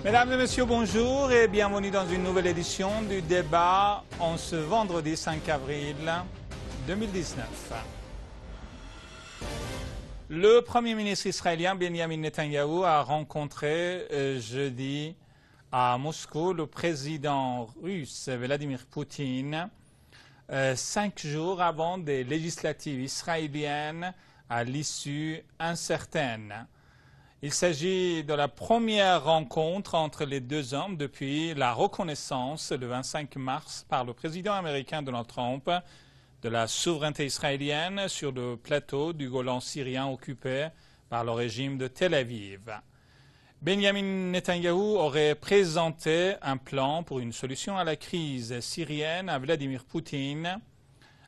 Mesdames et messieurs, bonjour et bienvenue dans une nouvelle édition du débat en ce vendredi 5 avril 2019. Le Premier ministre israélien Benjamin Netanyahou a rencontré jeudi à Moscou le président russe Vladimir Poutine 5 jours avant des législatives israéliennes à l'issue incertaine. Il s'agit de la première rencontre entre les deux hommes depuis la reconnaissance le 25 mars par le président américain Donald Trump de la souveraineté israélienne sur le plateau du Golan syrien occupé par le régime de Tel Aviv. Benjamin Netanyahou aurait présenté un plan pour une solution à la crise syrienne à Vladimir Poutine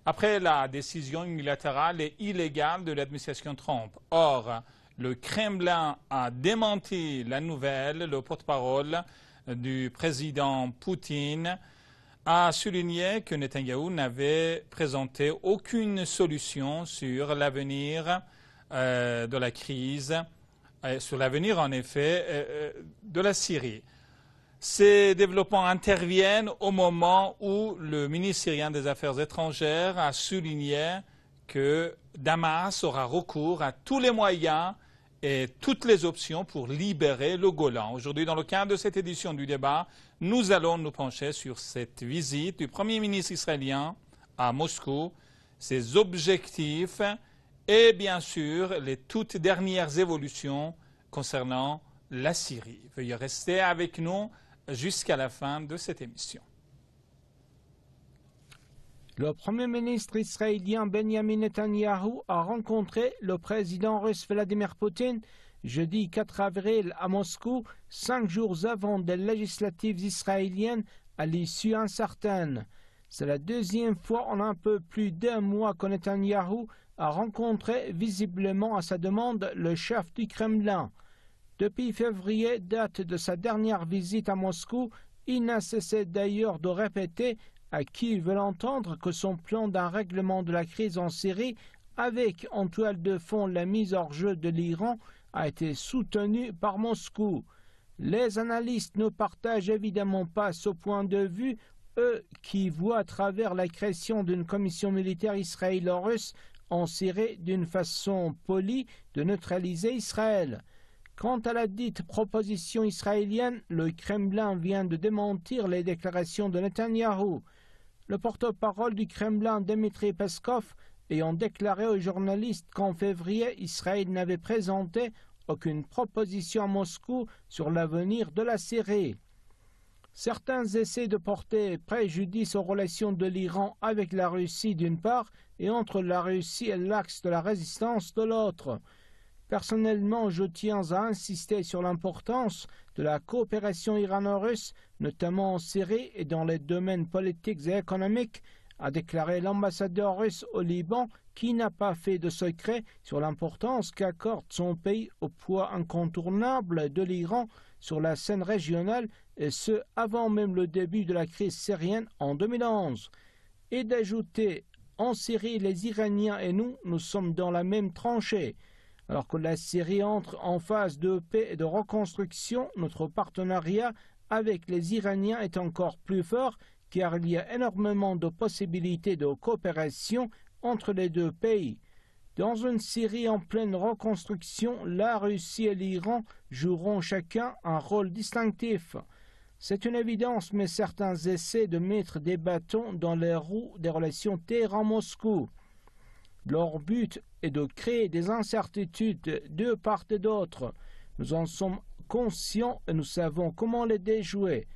après la décision unilatérale et illégale de l'administration Trump. Or, le Kremlin a démenti la nouvelle. Le porte-parole du président Poutine a souligné que Netanyahou n'avait présenté aucune solution sur l'avenir de la crise, sur l'avenir en effet de la Syrie. Ces développements interviennent au moment où le ministre syrien des Affaires étrangères a souligné que Damas aura recours à tous les moyens et toutes les options pour libérer le Golan. Aujourd'hui, dans le cadre de cette édition du débat, nous allons nous pencher sur cette visite du Premier ministre israélien à Moscou, ses objectifs et bien sûr les toutes dernières évolutions concernant la Syrie. Veuillez rester avec nous jusqu'à la fin de cette émission. Le Premier ministre israélien Benjamin Netanyahou a rencontré le président russe Vladimir Poutine jeudi 4 avril à Moscou, 5 jours avant des législatives israéliennes à l'issue incertaine. C'est la deuxième fois en un peu plus d'un mois que Netanyahou a rencontré visiblement à sa demande le chef du Kremlin. Depuis février, date de sa dernière visite à Moscou, il n'a cessé d'ailleurs de répéter à qui veut entendre que son plan d'un règlement de la crise en Syrie, avec en toile de fond la mise hors jeu de l'Iran, a été soutenu par Moscou. Les analystes ne partagent évidemment pas ce point de vue, eux qui voient à travers la création d'une commission militaire israélo-russe en Syrie d'une façon polie de neutraliser Israël. Quant à la dite proposition israélienne, le Kremlin vient de démentir les déclarations de Netanyahou. Le porte-parole du Kremlin, Dmitry Peskov, ayant déclaré aux journalistes qu'en février, Israël n'avait présenté aucune proposition à Moscou sur l'avenir de la Syrie. Certains essaient de porter préjudice aux relations de l'Iran avec la Russie d'une part et entre la Russie et l'axe de la résistance de l'autre. Personnellement, je tiens à insister sur l'importance de la coopération irano-russe, notamment en Syrie et dans les domaines politiques et économiques, a déclaré l'ambassadeur russe au Liban, qui n'a pas fait de secret sur l'importance qu'accorde son pays au poids incontournable de l'Iran sur la scène régionale, et ce avant même le début de la crise syrienne en 2011. Et d'ajouter, en Syrie, les Iraniens et nous sommes dans la même tranchée. Alors que la Syrie entre en phase de paix et de reconstruction, notre partenariat avec les Iraniens est encore plus fort car il y a énormément de possibilités de coopération entre les deux pays. Dans une Syrie en pleine reconstruction, la Russie et l'Iran joueront chacun un rôle distinctif. C'est une évidence, mais certains essaient de mettre des bâtons dans les roues des relations Téhéran-Moscou. Leur but est de créer des incertitudes de part et d'autre. Nous en sommes conscients et nous savons comment les déjouer.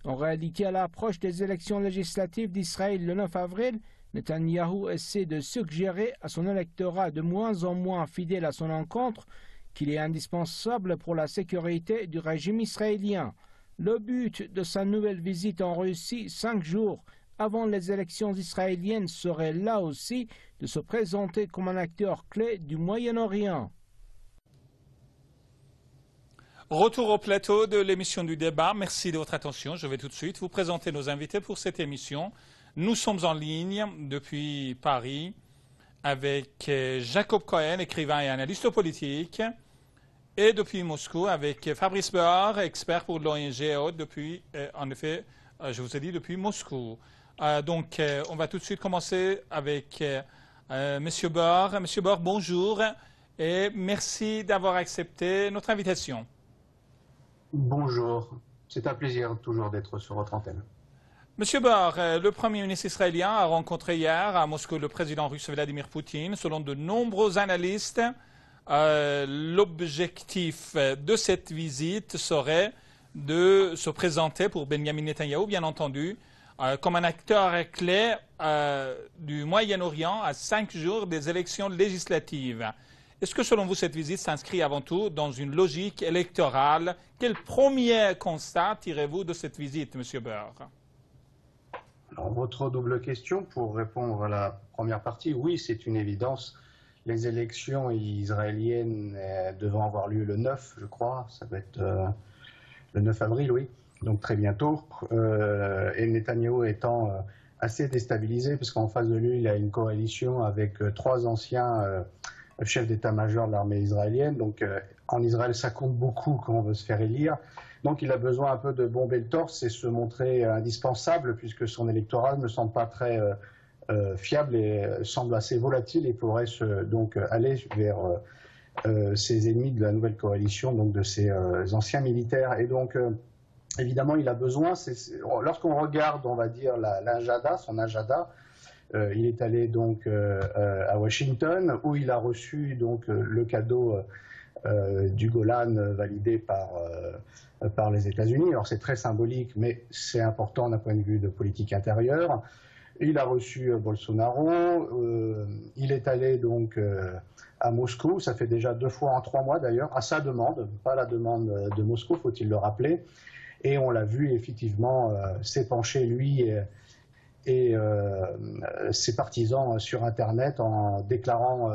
En réalité, à l'approche des élections législatives d'Israël le 9 avril, Netanyahou essaie de suggérer à son électorat de moins en moins fidèle à son encontre qu'il est indispensable pour la sécurité du régime israélien. Le but de sa nouvelle visite en Russie, 5 jours avant les élections israéliennes, serait là aussi de se présenter comme un acteur clé du Moyen-Orient. Retour au plateau de l'émission du débat. Merci de votre attention. Je vais tout de suite vous présenter nos invités pour cette émission. Nous sommes en ligne depuis Paris avec Jacob Cohen, écrivain et analyste politique, et depuis Moscou avec Fabrice Behar, expert pour l'ONG EOD depuis, en effet, je vous ai dit depuis Moscou. Donc, on va tout de suite commencer avec Monsieur Behar. Monsieur Behar, bonjour et merci d'avoir accepté notre invitation. Bonjour, c'est un plaisir toujours d'être sur votre antenne. Monsieur Behar, le Premier ministre israélien a rencontré hier à Moscou le président russe Vladimir Poutine. Selon de nombreux analystes, l'objectif de cette visite serait de se présenter pour Benjamin Netanyahou, bien entendu, comme un acteur clé du Moyen-Orient à 5 jours des élections législatives. Est-ce que selon vous, cette visite s'inscrit avant tout dans une logique électorale? Quel premier constat tirez-vous de cette visite, Monsieur Behar? Alors, votre double question, pour répondre à la première partie, oui, c'est une évidence. Les élections israéliennes devront avoir lieu le 9, je crois, ça va être le 9 avril, oui, donc très bientôt. Et Netanyahou étant assez déstabilisé, parce qu'en face de lui, il a une coalition avec 3 anciens chefs d'état-major de l'armée israélienne. Donc en Israël, ça compte beaucoup quand on veut se faire élire. Donc il a besoin un peu de bomber le torse et se montrer indispensable, puisque son électorat ne semble pas très fiable et semble assez volatile et pourrait donc aller vers ses ennemis de la nouvelle coalition, donc de ses anciens militaires. Et donc évidemment il a besoin, lorsqu'on regarde, on va dire, son agenda, il est allé donc à Washington, où il a reçu donc le cadeau du Golan validé par les États-Unis. Alors c'est très symbolique, mais c'est important d'un point de vue de politique intérieure. Il a reçu Bolsonaro. Il est allé donc à Moscou. Ça fait déjà 2 fois en 3 mois d'ailleurs, à sa demande, pas la demande de Moscou, faut-il le rappeler. Et on l'a vu effectivement s'épancher lui et ses partisans sur Internet en déclarant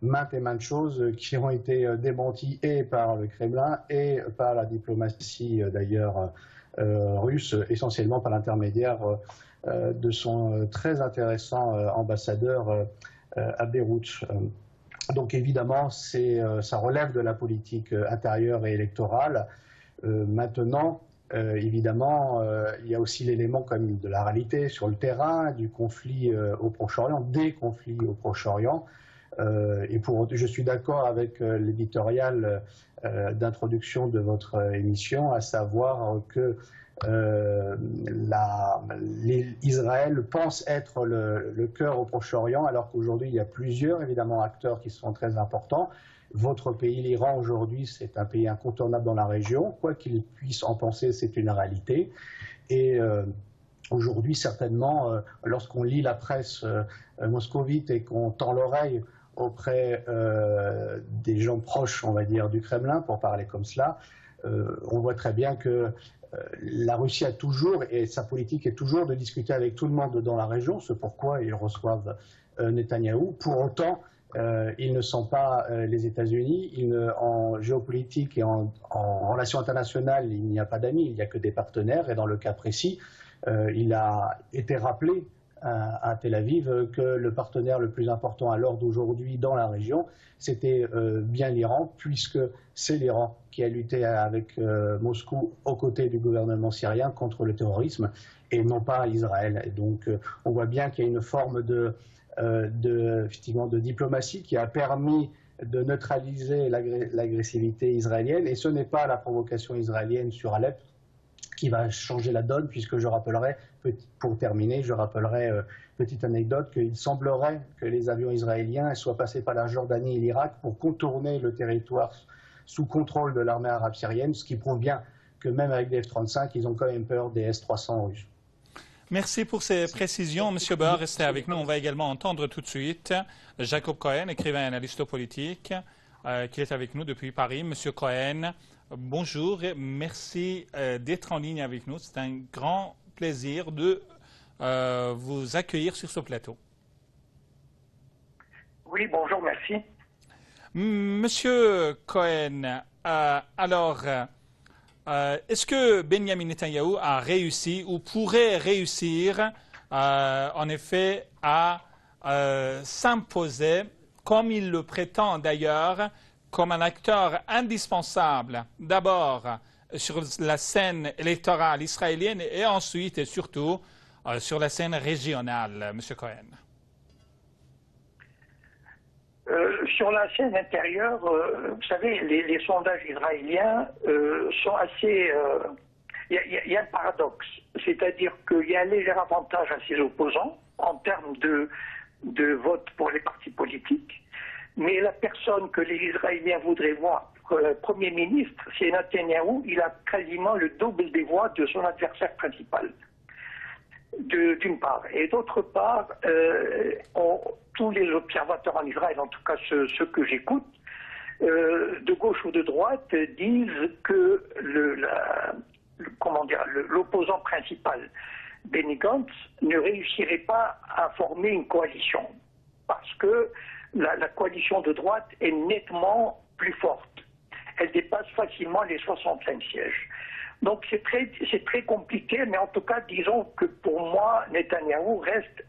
maintes et maintes choses qui ont été démenties et par le Kremlin et par la diplomatie d'ailleurs russe, essentiellement par l'intermédiaire de son très intéressant ambassadeur à Beyrouth. Donc évidemment, ça relève de la politique intérieure et électorale. Maintenant, évidemment, il y a aussi l'élément comme de la réalité sur le terrain, du conflit au Proche-Orient, des conflits au Proche-Orient. Je suis d'accord avec l'éditorial d'introduction de votre émission, à savoir que Israël pense être le cœur au Proche-Orient, alors qu'aujourd'hui il y a plusieurs évidemment acteurs qui sont très importants. Votre pays, l'Iran, aujourd'hui, c'est un pays incontournable dans la région. Quoi qu'il puisse en penser, c'est une réalité. Et aujourd'hui, certainement, lorsqu'on lit la presse moscovite et qu'on tend l'oreille auprès des gens proches, on va dire, du Kremlin, pour parler comme cela, on voit très bien que la Russie a toujours, et sa politique est toujours de discuter avec tout le monde dans la région, c'est pourquoi ils reçoivent Netanyahou. Pour autant, ils ne sont pas les États-Unis. En géopolitique et en relations internationales, il n'y a pas d'amis, il n'y a que des partenaires. Et dans le cas précis, il a été rappelé à Tel Aviv que le partenaire le plus important à l'ordre d'aujourd'hui dans la région, c'était bien l'Iran, puisque c'est l'Iran qui a lutté avec Moscou aux côtés du gouvernement syrien contre le terrorisme et non pas Israël. Et donc on voit bien qu'il y a une forme effectivement de diplomatie qui a permis de neutraliser l'agressivité israélienne, et ce n'est pas la provocation israélienne sur Alep qui va changer la donne, puisque je rappellerai, pour terminer, petite anecdote, qu'il semblerait que les avions israéliens soient passés par la Jordanie et l'Irak pour contourner le territoire sous contrôle de l'armée arabe syrienne, ce qui prouve bien que même avec des F-35, ils ont quand même peur des S-300 russes. Merci pour ces précisions. Monsieur Behar, restez avec nous. On va également entendre tout de suite Jacob Cohen, écrivain et analyste politique, qui est avec nous depuis Paris. Monsieur Cohen, bonjour et merci d'être en ligne avec nous. C'est un grand plaisir de vous accueillir sur ce plateau. Oui, bonjour, merci. Monsieur Cohen, est-ce que Benjamin Netanyahou a réussi ou pourrait réussir, en effet, à s'imposer, comme il le prétend d'ailleurs, comme un acteur indispensable, d'abord sur la scène électorale israélienne et ensuite et surtout sur la scène régionale, M. Cohen? Sur la scène intérieure, vous savez, les sondages israéliens sont assez... Il y a un paradoxe, c'est-à-dire qu'il y a un léger avantage à ses opposants en termes de vote pour les partis politiques, mais la personne que les Israéliens voudraient voir Premier ministre, c'est Netanyahou. Il a quasiment le double des voix de son adversaire principal, d'une part. Et d'autre part, tous les observateurs en Israël, en tout cas ceux que j'écoute, de gauche ou de droite, disent que l'opposant principal, Benny Gantz, ne réussirait pas à former une coalition, parce que la coalition de droite est nettement plus forte. Elle dépasse facilement les 65 sièges. Donc c'est très compliqué, mais en tout cas, disons que pour moi, Netanyahou reste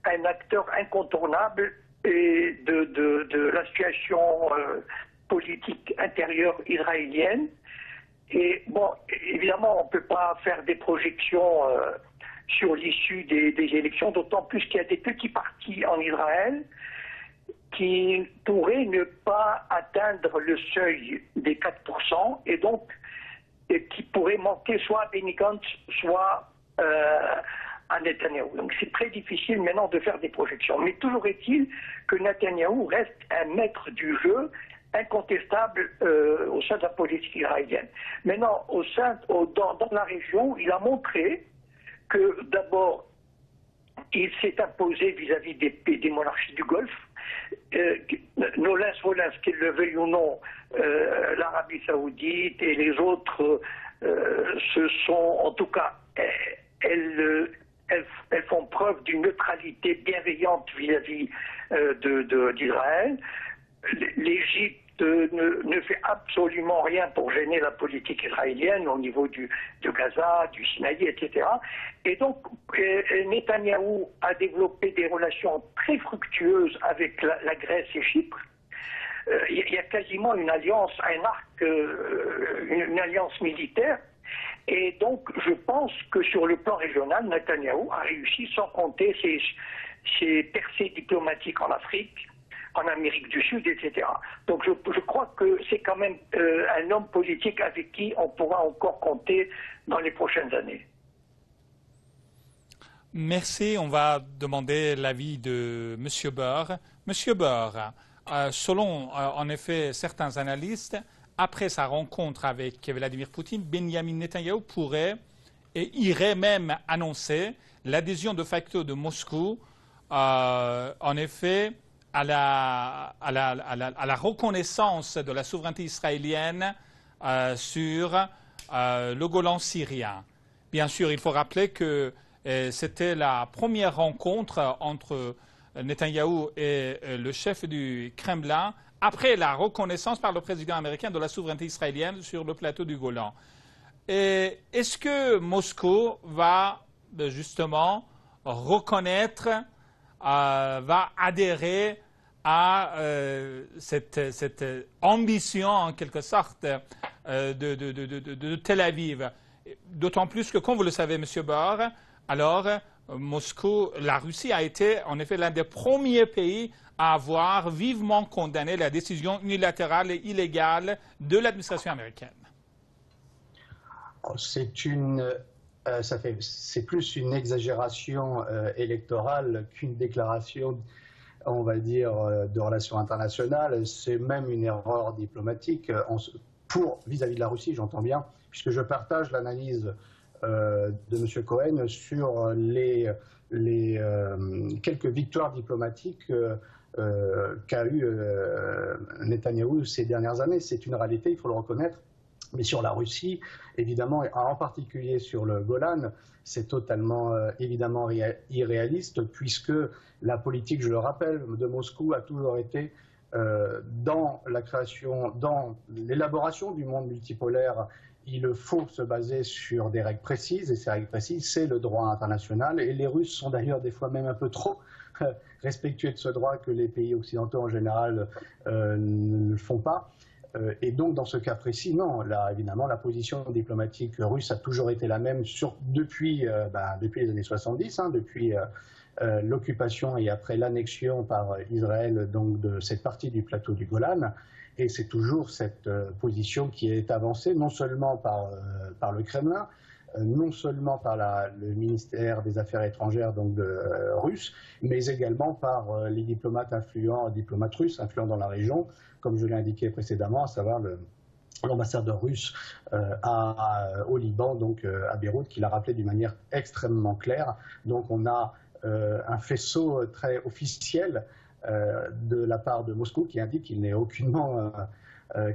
un acteur incontournable de la situation politique intérieure israélienne. Et bon, évidemment, on ne peut pas faire des projections sur l'issue des élections, d'autant plus qu'il y a des petits partis en Israël qui pourraient ne pas atteindre le seuil des 4%, et donc qui pourraient manquer soit à Benny Gantz, soit à Netanyahou. Donc c'est très difficile maintenant de faire des projections. Mais toujours est-il que Netanyahou reste un maître du jeu incontestable au sein de la politique israélienne. Maintenant, dans la région, il a montré que d'abord, il s'est imposé vis-à-vis des monarchies du Golfe. Nolens, qu'ils le veuillent ou non, l'Arabie Saoudite et les autres, ce sont, en tout cas, elles font preuve d'une neutralité bienveillante vis-à-vis d'Israël. L'Égypte ne fait absolument rien pour gêner la politique israélienne au niveau de Gaza, du Sinaï, etc. Et donc, Netanyahou a développé des relations très fructueuses avec la Grèce et Chypre. Il y a quasiment une alliance, un arc, une alliance militaire. Et donc, je pense que sur le plan régional, Netanyahou a réussi, sans compter ses percées diplomatiques en Afrique, en Amérique du Sud, etc. Donc je crois que c'est quand même un homme politique avec qui on pourra encore compter dans les prochaines années. Merci. On va demander l'avis de M. Beur. M. Beur, selon en effet certains analystes, après sa rencontre avec Vladimir Poutine, Benyamin Netanyahou pourrait et irait même annoncer l'adhésion de facto de Moscou, en effet, à la reconnaissance de la souveraineté israélienne sur le Golan syrien. Bien sûr, il faut rappeler que c'était la première rencontre entre Netanyahou et le chef du Kremlin après la reconnaissance par le président américain de la souveraineté israélienne sur le plateau du Golan. Est-ce que Moscou va justement reconnaître, va adhérer à cette ambition, en quelque sorte, de Tel Aviv? D'autant plus que, comme vous le savez, M. Bor, alors, Moscou, la Russie a été, en effet, l'un des premiers pays à avoir vivement condamné la décision unilatérale et illégale de l'administration américaine. C'est plus une exagération électorale qu'une déclaration, on va dire, de relations internationales. C'est même une erreur diplomatique vis-à-vis de la Russie, j'entends bien, puisque je partage l'analyse de M. Cohen sur les quelques victoires diplomatiques qu'a eu Netanyahou ces dernières années. C'est une réalité, il faut le reconnaître. Mais sur la Russie, évidemment, en particulier sur le Golan, c'est totalement, évidemment, irréaliste, puisque la politique, je le rappelle, de Moscou a toujours été dans la création, dans l'élaboration du monde multipolaire. Il faut se baser sur des règles précises, et ces règles précises, c'est le droit international. Et les Russes sont d'ailleurs des fois même un peu trop respectueux de ce droit que les pays occidentaux en général ne le font pas. Et donc, dans ce cas précis, non. Là, évidemment, la position diplomatique russe a toujours été la même depuis les années 70, depuis l'occupation et après l'annexion par Israël donc, de cette partie du plateau du Golan. Et c'est toujours cette position qui est avancée, non seulement par le Kremlin, non seulement par le ministère des Affaires étrangères donc russe, mais également par les diplomates russes influents dans la région, comme je l'ai indiqué précédemment, à savoir l'ambassadeur russe au Liban, donc à Beyrouth, qui l'a rappelé d'une manière extrêmement claire. Donc on a un faisceau très officiel de la part de Moscou qui indique qu'il n'est aucunement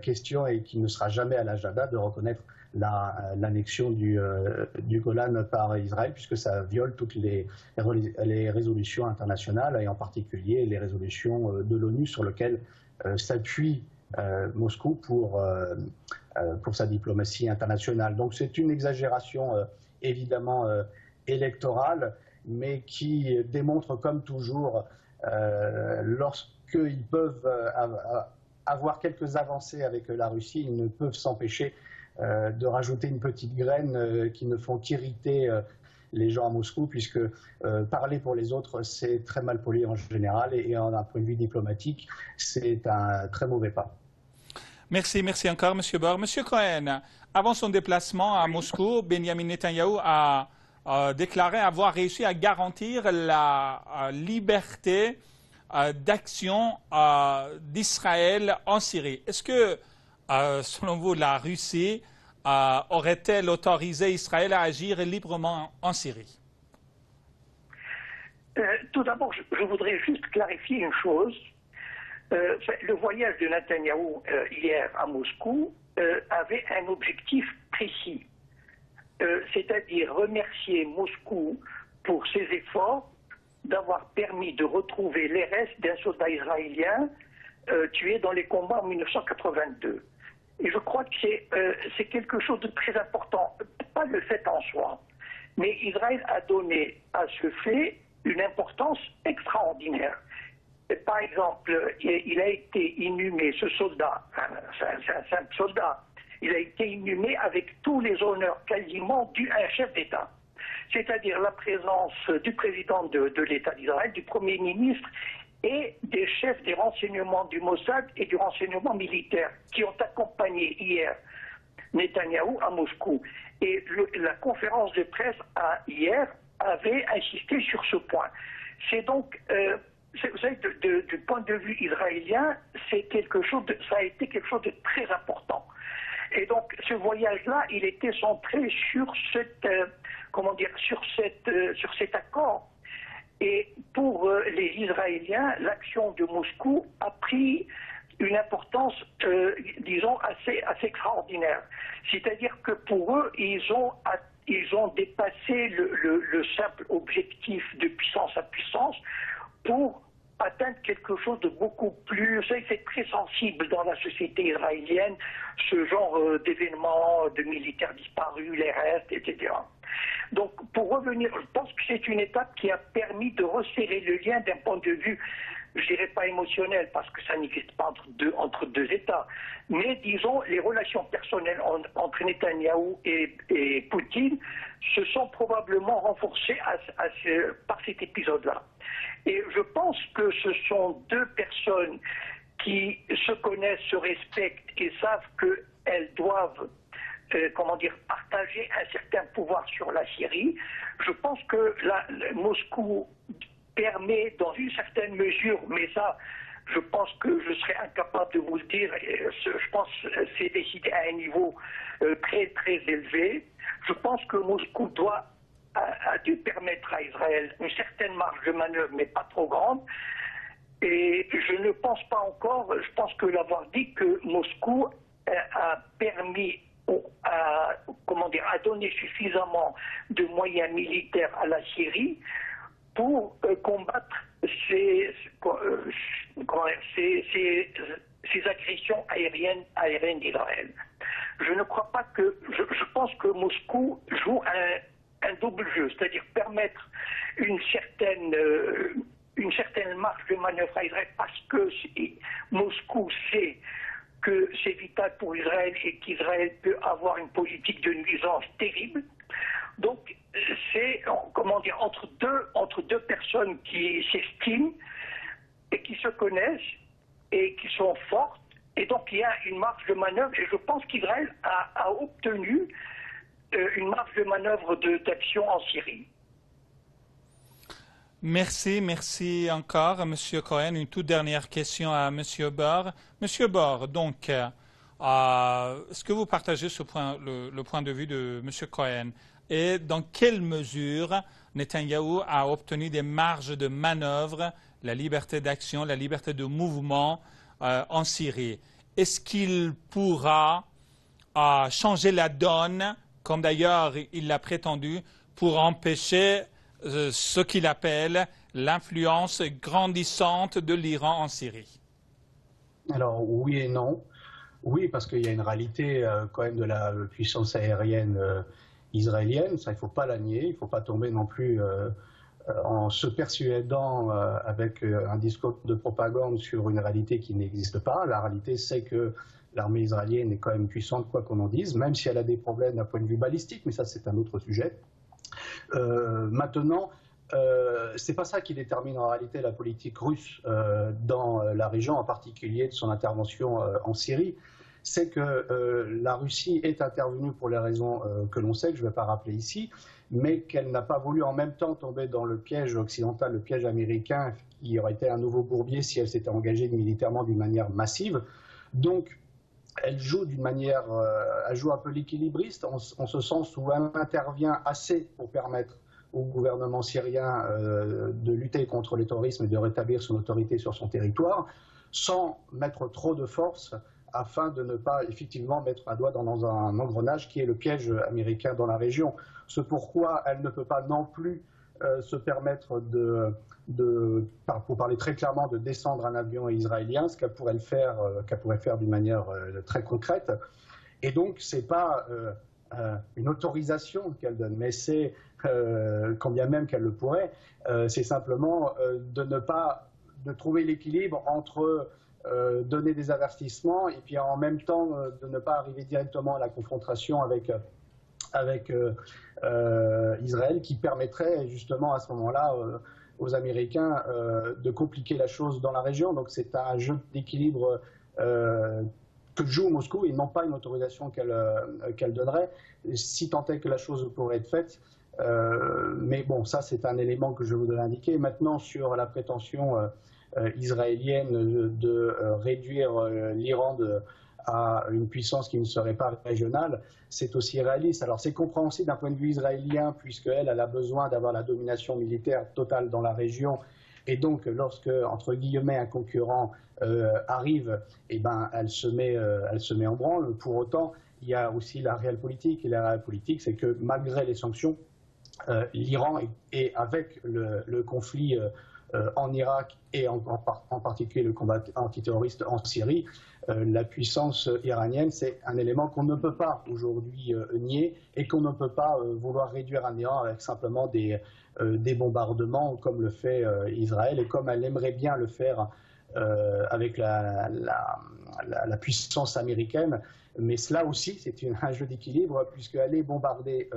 question et qu'il ne sera jamais à l'agenda de reconnaître l'annexion du Golan par Israël, puisque ça viole toutes les résolutions internationales, et en particulier les résolutions de l'ONU sur lesquelles s'appuie Moscou pour sa diplomatie internationale. Donc c'est une exagération évidemment électorale, mais qui démontre comme toujours, lorsqu'ils peuvent avoir quelques avancées avec la Russie, ils ne peuvent s'empêcher de rajouter une petite graine qui ne font qu'irriter les gens à Moscou, puisque parler pour les autres, c'est très mal poli en général, et d'un point de vue diplomatique, c'est un très mauvais pas. Merci encore, M. Bar. M. Cohen, avant son déplacement à Moscou, Benjamin Netanyahou a déclaré avoir réussi à garantir la liberté d'action d'Israël en Syrie. Est-ce que, selon vous, la Russie aurait-elle autorisé Israël à agir librement en Syrie? Tout d'abord, je voudrais juste clarifier une chose. Le voyage de Netanyahou hier à Moscou avait un objectif précis, c'est-à-dire remercier Moscou pour ses efforts d'avoir permis de retrouver les restes d'un soldat israélien tué dans les combats en 1982. Et je crois que c'est quelque chose de très important, pas le fait en soi, mais Israël a donné à ce fait une importance extraordinaire. Par exemple, il a été inhumé, ce soldat, c'est un simple soldat, il a été inhumé avec tous les honneurs quasiment dus à un chef d'État. C'est-à-dire la présence du président de l'État d'Israël, du Premier ministre et des chefs des renseignements du Mossad et du renseignement militaire qui ont accompagné hier Netanyahou à Moscou. Et la conférence de presse hier avait insisté sur ce point. C'est donc, vous savez, du point de vue israélien, ça a été quelque chose de très important. Et donc, ce voyage-là, il était centré sur sur cet accord. Et pour les Israéliens, l'action de Moscou a pris une importance, disons, assez extraordinaire. C'est-à-dire que pour eux, ils ont dépassé le simple objectif de puissance à puissance pour atteindre quelque chose de beaucoup plus... Vous savez, c'est très sensible dans la société israélienne, ce genre d'événements, de militaires disparus, les restes, etc. Donc, pour revenir, je pense que c'est une étape qui a permis de resserrer le lien d'un point de vue, je dirais pas émotionnel, parce que ça n'existe pas entre deux États, mais disons, les relations personnelles entre Netanyahou et Poutine se sont probablement renforcées par cet épisode-là. Et je pense que ce sont deux personnes qui se connaissent, se respectent et savent qu'elles doivent partager un certain pouvoir sur la Syrie. Je pense que Moscou permet dans une certaine mesure, mais ça, je pense que je serais incapable de vous le dire, je pense que c'est décidé à un niveau très très élevé. Je pense que Moscou a dû permettre à Israël une certaine marge de manœuvre, mais pas trop grande. Et je ne pense pas encore, je pense que l'avoir dit que Moscou a permis à donner suffisamment de moyens militaires à la Syrie pour combattre ces agressions aériennes d'Israël. Je ne crois pas que... Je pense que Moscou joue un double jeu, c'est-à-dire permettre une certaine une certaine marge de manœuvre à Israël parce que Moscou sait que c'est vital pour Israël et qu'Israël peut avoir une politique de nuisance terrible. Donc c'est, comment dire, entre deux personnes qui s'estiment et qui se connaissent et qui sont fortes. Et donc il y a une marge de manœuvre et je pense qu'Israël a obtenu une marge de manœuvre d'action en Syrie. Merci encore, M. Cohen. Une toute dernière question à M. Bar. M. Bar, donc, est-ce que vous partagez le point de vue de M. Cohen? Et dans quelle mesure Netanyahou a obtenu des marges de manœuvre, la liberté d'action, la liberté de mouvement en Syrie? Est-ce qu'il pourra changer la donne, comme d'ailleurs il l'a prétendu, pour empêcher ce qu'il appelle l'influence grandissante de l'Iran en Syrie? Alors oui et non. Oui, parce qu'il y a une réalité quand même de la puissance aérienne israélienne, ça il ne faut pas la nier, il ne faut pas tomber non plus en se persuadant avec un discours de propagande sur une réalité qui n'existe pas. La réalité c'est que l'armée israélienne est quand même puissante, quoi qu'on en dise, même si elle a des problèmes d'un point de vue balistique, mais ça c'est un autre sujet. Maintenant, c'est pas ça qui détermine en réalité la politique russe dans la région, en particulier de son intervention en Syrie. C'est que la Russie est intervenue pour les raisons que l'on sait, que je ne vais pas rappeler ici, mais qu'elle n'a pas voulu en même temps tomber dans le piège occidental, le piège américain, qui aurait été un nouveau bourbier si elle s'était engagée militairement d'une manière massive. Donc, elle joue d'une manière, elle joue un peu l'équilibriste, en ce sens où elle intervient assez pour permettre au gouvernement syrien de lutter contre le terrorisme et de rétablir son autorité sur son territoire, sans mettre trop de force afin de ne pas effectivement mettre un doigt dans un engrenage qui est le piège américain dans la région. Ce pourquoi elle ne peut pas non plus se permettre pour parler très clairement, de descendre un avion israélien, ce qu'elle pourrait faire d'une manière très concrète. Et donc, ce n'est pas une autorisation qu'elle donne, mais c'est, quand bien même qu'elle le pourrait, c'est simplement de trouver l'équilibre entre donner des avertissements et puis en même temps de ne pas arriver directement à la confrontation avec Israël, qui permettrait justement à ce moment-là aux Américains de compliquer la chose dans la région. Donc c'est un jeu d'équilibre que joue Moscou et non pas une autorisation qu'elle donnerait, si tant est que la chose pourrait être faite. Mais bon, ça c'est un élément que je voudrais indiquer. Maintenant, sur la prétention israélienne de réduire l'Iran à une puissance qui ne serait pas régionale, c'est aussi réaliste. Alors c'est compréhensible d'un point de vue israélien, puisqu'elle a besoin d'avoir la domination militaire totale dans la région, et donc lorsque, entre guillemets, un concurrent arrive, eh ben, elle se met en branle. Pour autant, il y a aussi la réelle politique, et la réelle politique, c'est que malgré les sanctions, l'Iran est avec le conflit en Irak et en particulier le combat antiterroriste en Syrie, la puissance iranienne, c'est un élément qu'on ne peut pas aujourd'hui nier et qu'on ne peut pas vouloir réduire à néant avec simplement des bombardements comme le fait Israël et comme elle aimerait bien le faire avec la puissance américaine. Mais cela aussi, c'est un jeu d'équilibre, puisqu'aller bombarder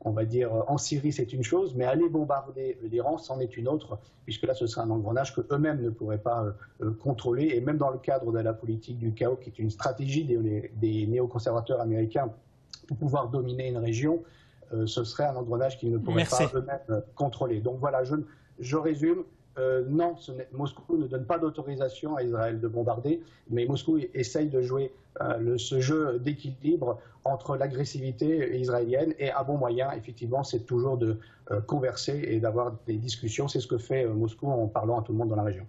on va dire en Syrie, c'est une chose, mais aller bombarder l'Iran, c'en est une autre, puisque là, ce serait un engrenage qu'eux-mêmes ne pourraient pas contrôler. Et même dans le cadre de la politique du chaos, qui est une stratégie des néoconservateurs américains pour pouvoir dominer une région, ce serait un engrenage qu'ils ne pourraient pas eux-mêmes contrôler. Donc voilà, je résume. Non, Moscou ne donne pas d'autorisation à Israël de bombarder, mais Moscou essaye de jouer ce jeu d'équilibre entre l'agressivité israélienne, et un bon moyen, effectivement, c'est toujours de converser et d'avoir des discussions. C'est ce que fait Moscou en parlant à tout le monde dans la région.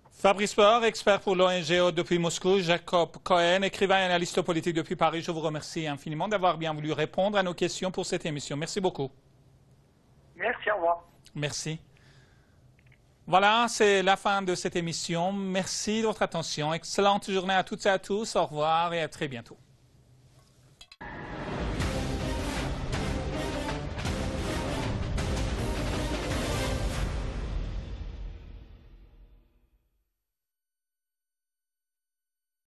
Fabrice Bar, expert pour l'ONG depuis Moscou, Jacob Cohen, écrivain et analyste politique depuis Paris. Je vous remercie infiniment d'avoir bien voulu répondre à nos questions pour cette émission. Merci beaucoup. Merci, au revoir. Merci. Voilà, c'est la fin de cette émission. Merci de votre attention. Excellente journée à toutes et à tous. Au revoir et à très bientôt.